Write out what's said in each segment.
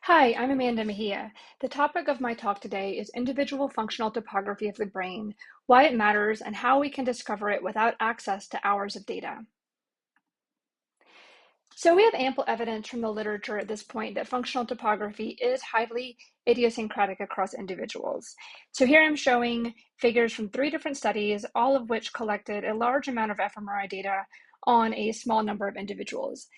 Hi, I'm Amanda Mejia. The topic of my talk today is individual functional topography of the brain, why it matters, and how we can discover it without access to hours of data. So we have ample evidence from the literature at this point that functional topography is highly idiosyncratic across individuals. So here I'm showing figures from 3 different studies, all of which collected a large amount of fMRI data on a small number of individuals.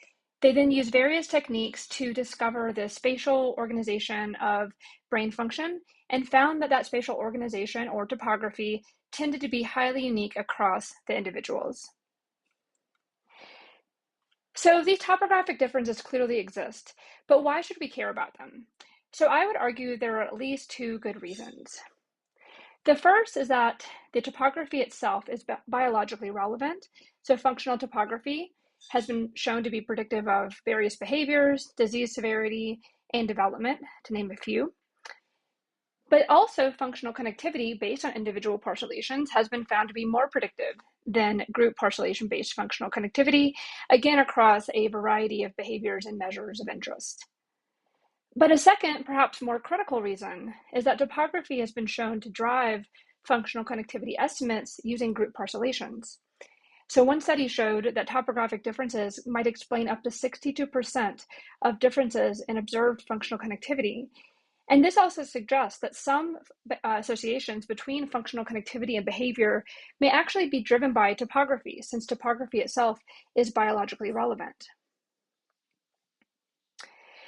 They then use various techniques to discover the spatial organization of brain function and found that that spatial organization or topography tended to be highly unique across the individuals. So these topographic differences clearly exist, but why should we care about them? So I would argue there are at least 2 good reasons. The first is that the topography itself is biologically relevant. So functional topography has been shown to be predictive of various behaviors, disease severity, and development, to name a few. But also functional connectivity based on individual parcellations has been found to be more predictive than group parcellation-based functional connectivity, again, across a variety of behaviors and measures of interest. But a second, perhaps more critical reason is that topography has been shown to drive functional connectivity estimates using group parcellations. So one study showed that topographic differences might explain up to 62% of differences in observed functional connectivity. And this also suggests that some associations between functional connectivity and behavior may actually be driven by topography, since topography itself is biologically relevant.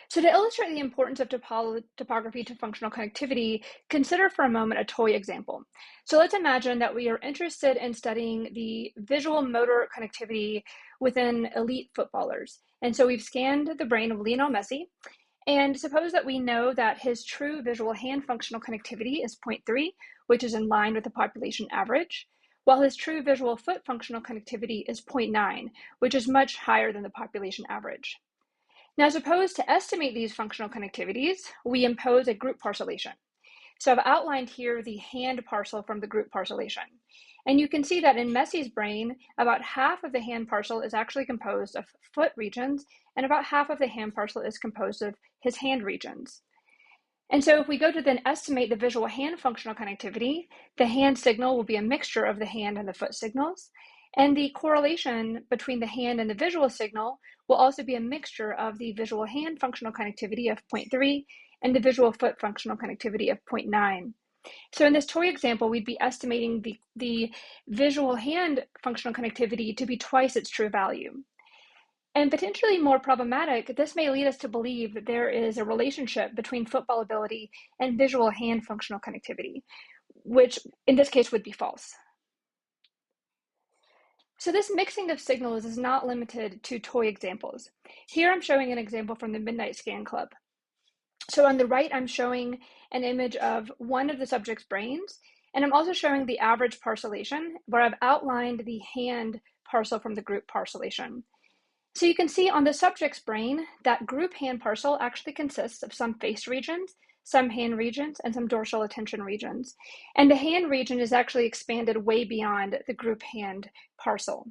So to illustrate the importance of topography to functional connectivity, consider for a moment a toy example. So let's imagine that we are interested in studying the visual motor connectivity within elite footballers. And so we've scanned the brain of Lionel Messi, and suppose that we know that his true visual hand functional connectivity is 0.3, which is in line with the population average, while his true visual foot functional connectivity is 0.9, which is much higher than the population average. Now, suppose to estimate these functional connectivities, we impose a group parcellation. So I've outlined here the hand parcel from the group parcellation. And you can see that in Messi's brain, about half of the hand parcel is actually composed of foot regions, and about half of the hand parcel is composed of his hand regions. And so if we go to then estimate the visual hand functional connectivity, the hand signal will be a mixture of the hand and the foot signals. And the correlation between the hand and the visual signal will also be a mixture of the visual hand functional connectivity of 0.3 and the visual foot functional connectivity of 0.9. So in this toy example, we'd be estimating the visual hand functional connectivity to be twice its true value. And potentially more problematic, this may lead us to believe that there is a relationship between football ability and visual hand functional connectivity, which in this case would be false. So this mixing of signals is not limited to toy examples. Here I'm showing an example from the Midnight Scan Club. So on the right, I'm showing an image of one of the subject's brains, and I'm also showing the average parcellation, where I've outlined the hand parcel from the group parcellation. So you can see on the subject's brain, that group hand parcel actually consists of some face regions, some hand regions, and some dorsal attention regions. And the hand region is actually expanded way beyond the group hand parcel.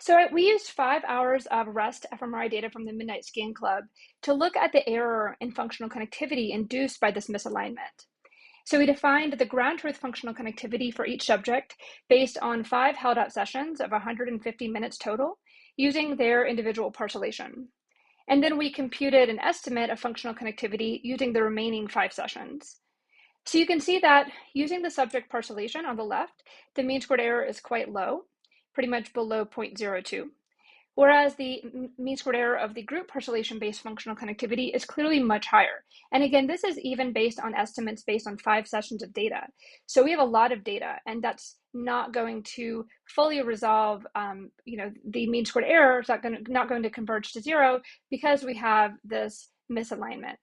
So we used 5 hours of REST fMRI data from the Midnight Scan Club to look at the error in functional connectivity induced by this misalignment. So we defined the ground truth functional connectivity for each subject based on 5 held out sessions of 150 minutes total using their individual parcellation. And then we computed an estimate of functional connectivity using the remaining 5 sessions. So you can see that using the subject parcellation on the left, the mean squared error is quite low, pretty much below 0.02. Whereas the mean squared error of the group parcellation-based functional connectivity is clearly much higher. And again, this is even based on estimates based on 5 sessions of data. So we have a lot of data, and that's not going to fully resolve, the mean squared error is not going to converge to 0 because we have this misalignment.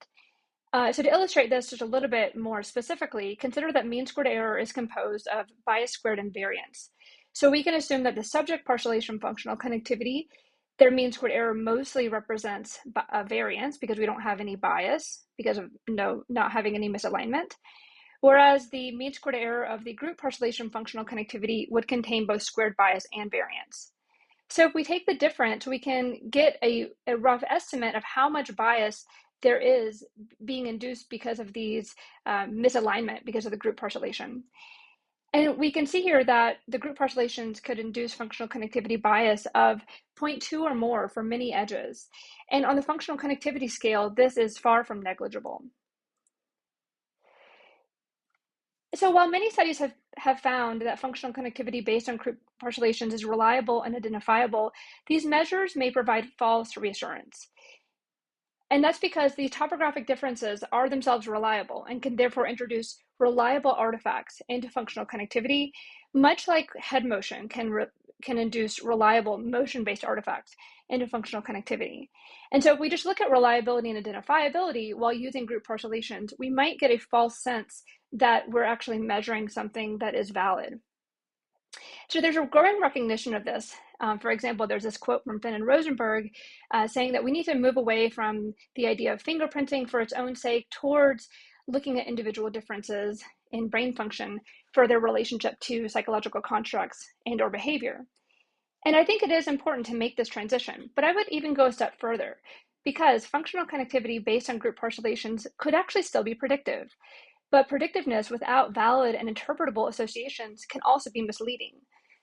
So to illustrate this just a little bit more specifically, consider that mean squared error is composed of bias squared and variance. So we can assume that the subject parcellation functional connectivity, their mean squared error mostly represents variance because we don't have any bias because of not having any misalignment. Whereas the mean squared error of the group parcellation functional connectivity would contain both squared bias and variance. So if we take the difference, we can get a rough estimate of how much bias there is being induced because of these misalignment because of the group parcellation. And we can see here that the group parcellations could induce functional connectivity bias of 0.2 or more for many edges. And on the functional connectivity scale, this is far from negligible. So while many studies have found that functional connectivity based on group parcellations is reliable and identifiable, these measures may provide false reassurance. And that's because these topographic differences are themselves reliable and can therefore introduce reliable artifacts into functional connectivity, much like head motion can induce reliable motion-based artifacts into functional connectivity. And so if we just look at reliability and identifiability while using group parcellations, we might get a false sense that we're actually measuring something that is valid. So there's a growing recognition of this. For example, there's this quote from Finn and Rosenberg saying that we need to move away from the idea of fingerprinting for its own sake towards looking at individual differences in brain function for their relationship to psychological constructs and or behavior. And I think it is important to make this transition, but I would even go a step further because functional connectivity based on group parcellations could actually still be predictive. But predictiveness without valid and interpretable associations can also be misleading.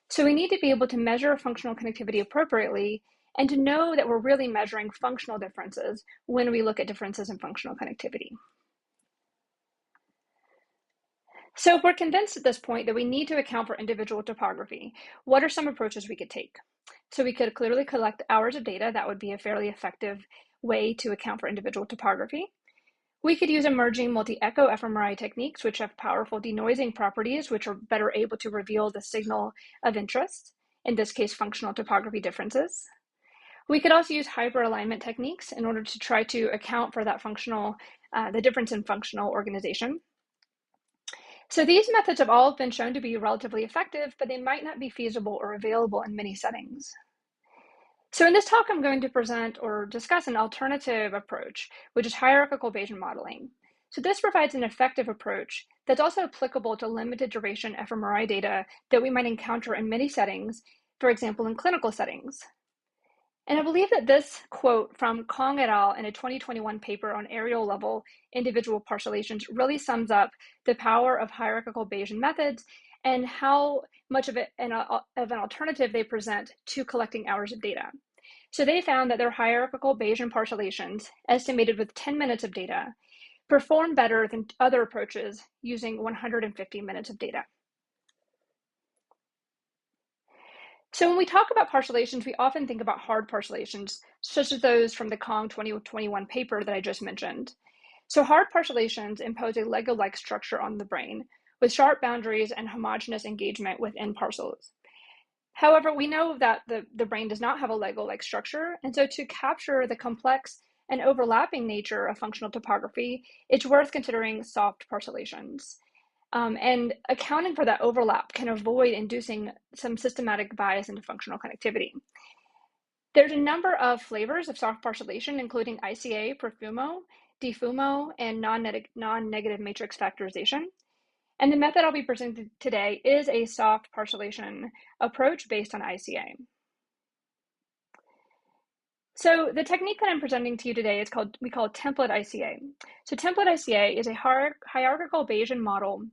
So we need to be able to measure functional connectivity appropriately and to know that we're really measuring functional differences when we look at differences in functional connectivity. So if we're convinced at this point that we need to account for individual topography, what are some approaches we could take? So we could clearly collect hours of data. That would be a fairly effective way to account for individual topography. We could use emerging multi-echo fMRI techniques, which have powerful denoising properties, which are better able to reveal the signal of interest, in this case, functional topography differences. We could also use hyperalignment techniques in order to try to account for that the difference in functional organization. So these methods have all been shown to be relatively effective, but they might not be feasible or available in many settings. So in this talk, I'm going to present or discuss an alternative approach, which is hierarchical Bayesian modeling. So this provides an effective approach that's also applicable to limited duration fMRI data that we might encounter in many settings, for example, in clinical settings. And I believe that this quote from Kong et al. In a 2021 paper on areal level individual parcellations really sums up the power of hierarchical Bayesian methods and how much of an alternative they present to collecting hours of data. So they found that their hierarchical Bayesian parcellations, estimated with 10 minutes of data, perform better than other approaches using 150 minutes of data. So when we talk about parcellations, we often think about hard parcellations, such as those from the Kong 2021 paper that I just mentioned. So hard parcellations impose a Lego-like structure on the brain, with sharp boundaries and homogeneous engagement within parcels. However, we know that the brain does not have a Lego-like structure, and so to capture the complex and overlapping nature of functional topography, it's worth considering soft parcellations. And accounting for that overlap can avoid inducing some systematic bias into functional connectivity. There's a number of flavors of soft parcellation, including ICA, Profumo, Defumo, and non-negative matrix factorization. And the method I'll be presenting today is a soft parcellation approach based on ICA. So the technique that I'm presenting to you today we call template ICA. So template ICA is a hierarchical Bayesian model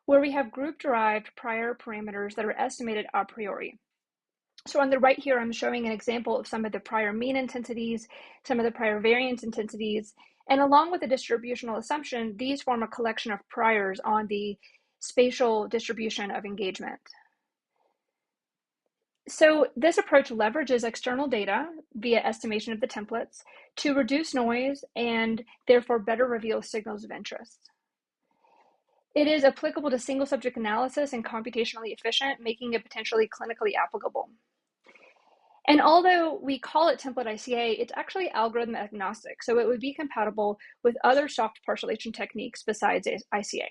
where we have group-derived prior parameters that are estimated a priori. So on the right here, I'm showing an example of some of the prior mean intensities, some of the prior variance intensities, and along with the distributional assumption, these form a collection of priors on the spatial distribution of engagement. So this approach leverages external data via estimation of the templates to reduce noise and therefore better reveal signals of interest. It is applicable to single subject analysis and computationally efficient, making it potentially clinically applicable. And although we call it template ICA, it's actually algorithm agnostic, so it would be compatible with other soft parcellation techniques besides ICA.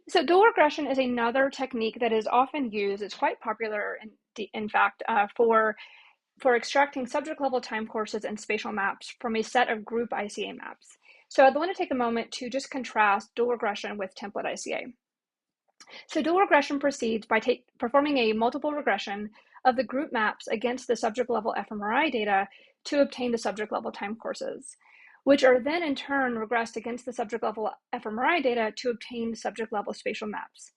So dual regression is another technique that is often used. It's quite popular, in fact, for extracting subject level time courses and spatial maps from a set of group ICA maps. So I'd want to take a moment to just contrast dual regression with template ICA. So dual regression proceeds by performing a multiple regression of the group maps against the subject level fMRI data to obtain the subject level time courses, which are then in turn regressed against the subject level fMRI data to obtain subject level spatial maps.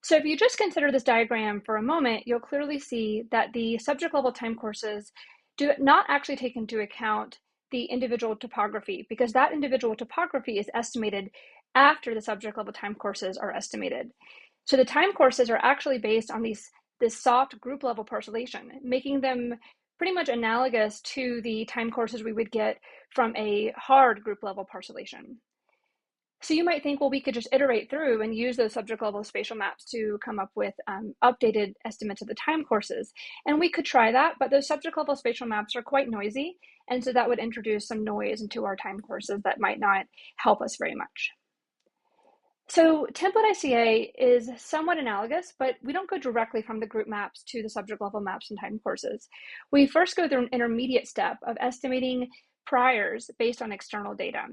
So if you just consider this diagram for a moment, you'll clearly see that the subject level time courses do not actually take into account the individual topography, because that individual topography is estimated after the subject level time courses are estimated. So the time courses are actually based on this soft group level parcellation, making them pretty much analogous to the time courses we would get from a hard group level parcellation. So you might think, well, we could just iterate through and use those subject level spatial maps to come up with updated estimates of the time courses. And we could try that, but those subject level spatial maps are quite noisy. And so that would introduce some noise into our time courses that might not help us very much. So template ICA is somewhat analogous, but we don't go directly from the group maps to the subject level maps and time courses. We first go through an intermediate step of estimating priors based on external data.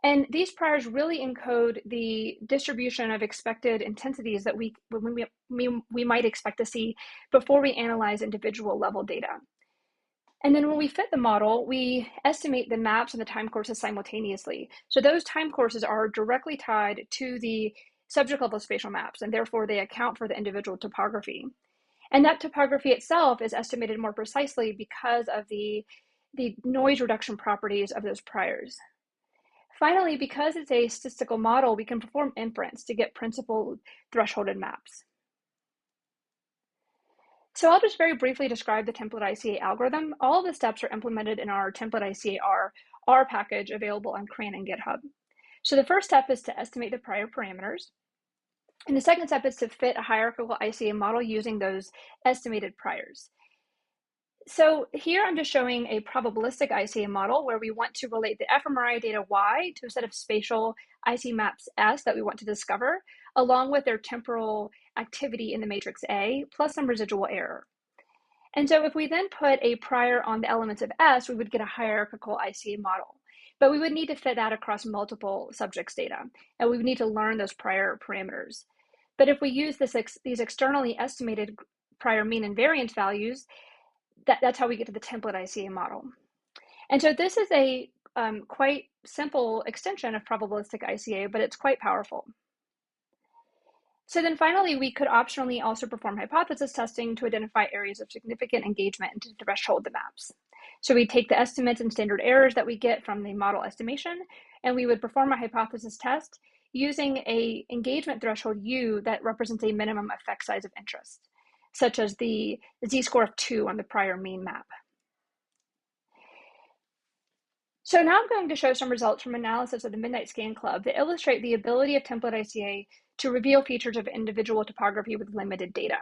And these priors really encode the distribution of expected intensities that we might expect to see before we analyze individual level data. And then when we fit the model, we estimate the maps and the time courses simultaneously. So those time courses are directly tied to the subject level spatial maps, and therefore they account for the individual topography. And that topography itself is estimated more precisely because of the noise reduction properties of those priors. Finally, because it's a statistical model, we can perform inference to get principal thresholded maps. So I'll just very briefly describe the template ICA algorithm. All of the steps are implemented in our template ICA R package available on CRAN and GitHub. So the first step is to estimate the prior parameters. And the second step is to fit a hierarchical ICA model using those estimated priors. So here I'm just showing a probabilistic ICA model where we want to relate the fMRI data Y to a set of spatial IC maps S that we want to discover, along with their temporal activity in the matrix A, plus some residual error. And so if we then put a prior on the elements of S, we would get a hierarchical ICA model. But we would need to fit that across multiple subjects' data, and we would need to learn those prior parameters. But if we use these externally estimated prior mean and variance values, that's how we get to the template ICA model. And so this is a quite simple extension of probabilistic ICA, but it's quite powerful. So then finally, we could optionally also perform hypothesis testing to identify areas of significant engagement and to threshold the maps. So we take the estimates and standard errors that we get from the model estimation, and we would perform a hypothesis test using a engagement threshold U that represents a minimum effect size of interest, such as the z-score of 2 on the prior mean map. So now I'm going to show some results from analysis of the Midnight Scan Club that illustrate the ability of template ICA to reveal features of individual topography with limited data.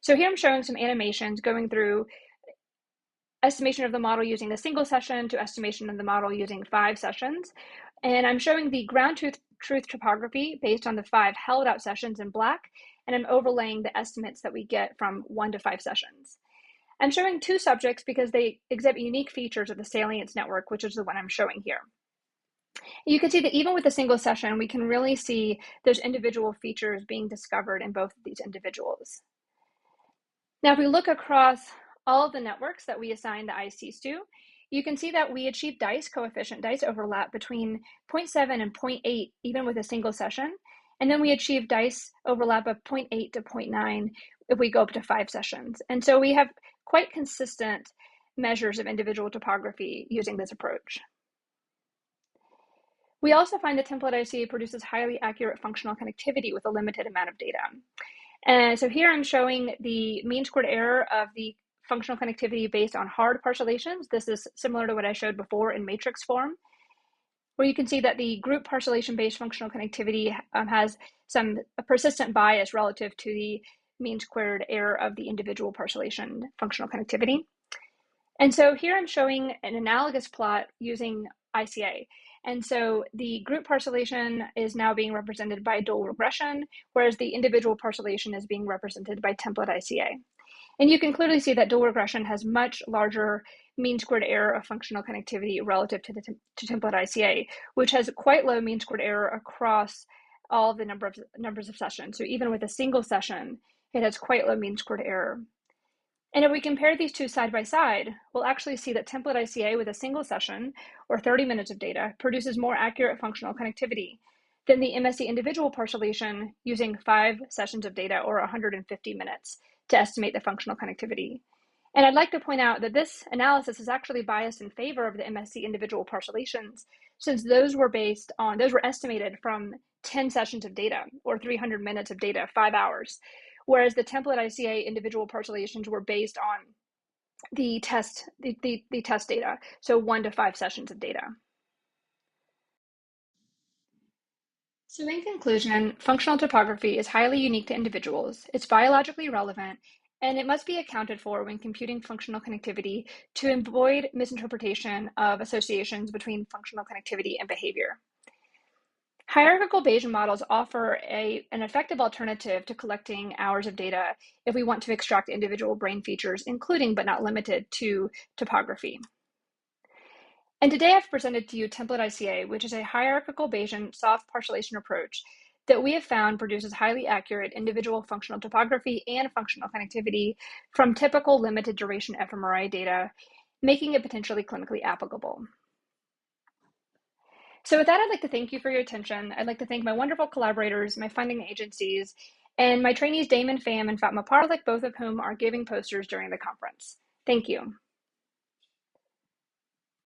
So here I'm showing some animations going through estimation of the model using a single session to estimation of the model using 5 sessions. And I'm showing the ground truth topography based on the 5 held out sessions in black, and I'm overlaying the estimates that we get from 1 to 5 sessions. I'm showing 2 subjects because they exhibit unique features of the salience network, which is the one I'm showing here. You can see that even with a single session, we can really see those individual features being discovered in both of these individuals. Now, if we look across all of the networks that we assign the ICs to, you can see that we achieve coefficient dice overlap between 0.7 and 0.8, even with a single session. And then we achieve dice overlap of 0.8 to 0.9 if we go up to 5 sessions. And so we have quite consistent measures of individual topography using this approach. We also find that template ICA produces highly accurate functional connectivity with a limited amount of data. And so here I'm showing the mean squared error of the functional connectivity based on hard parcellations. This is similar to what I showed before in matrix form, where you can see that the group parcellation-based functional connectivity has a persistent bias relative to the mean squared error of the individual parcellation functional connectivity. And so here I'm showing an analogous plot using ICA. And so the group parcellation is now being represented by dual regression, whereas the individual parcellation is being represented by template ICA. And you can clearly see that dual regression has much larger mean squared error of functional connectivity relative to template ICA, which has quite low mean squared error across all of the numbers of sessions. So even with a single session, it has quite low mean squared error. And if we compare these two side by side, we'll actually see that template ICA with a single session or 30 minutes of data produces more accurate functional connectivity than the MSE individual parcellation using 5 sessions of data or 150 minutes to estimate the functional connectivity. And I'd like to point out that this analysis is actually biased in favor of the MSE individual parcellations, since those were estimated from 10 sessions of data or 300 minutes of data, 5 hours, whereas the template ICA individual parcellations were based on the test data, so 1 to 5 sessions of data. So in conclusion, functional topography is highly unique to individuals, it's biologically relevant, and it must be accounted for when computing functional connectivity to avoid misinterpretation of associations between functional connectivity and behavior. Hierarchical Bayesian models offer an effective alternative to collecting hours of data if we want to extract individual brain features, including but not limited to topography. And today I've presented to you template ICA, which is a hierarchical Bayesian soft parcellation approach that we have found produces highly accurate individual functional topography and functional connectivity from typical limited duration fMRI data, making it potentially clinically applicable. So with that, I'd like to thank you for your attention. I'd like to thank my wonderful collaborators, my funding agencies, and my trainees, Damon Pham and Fatma Parlik, both of whom are giving posters during the conference. Thank you.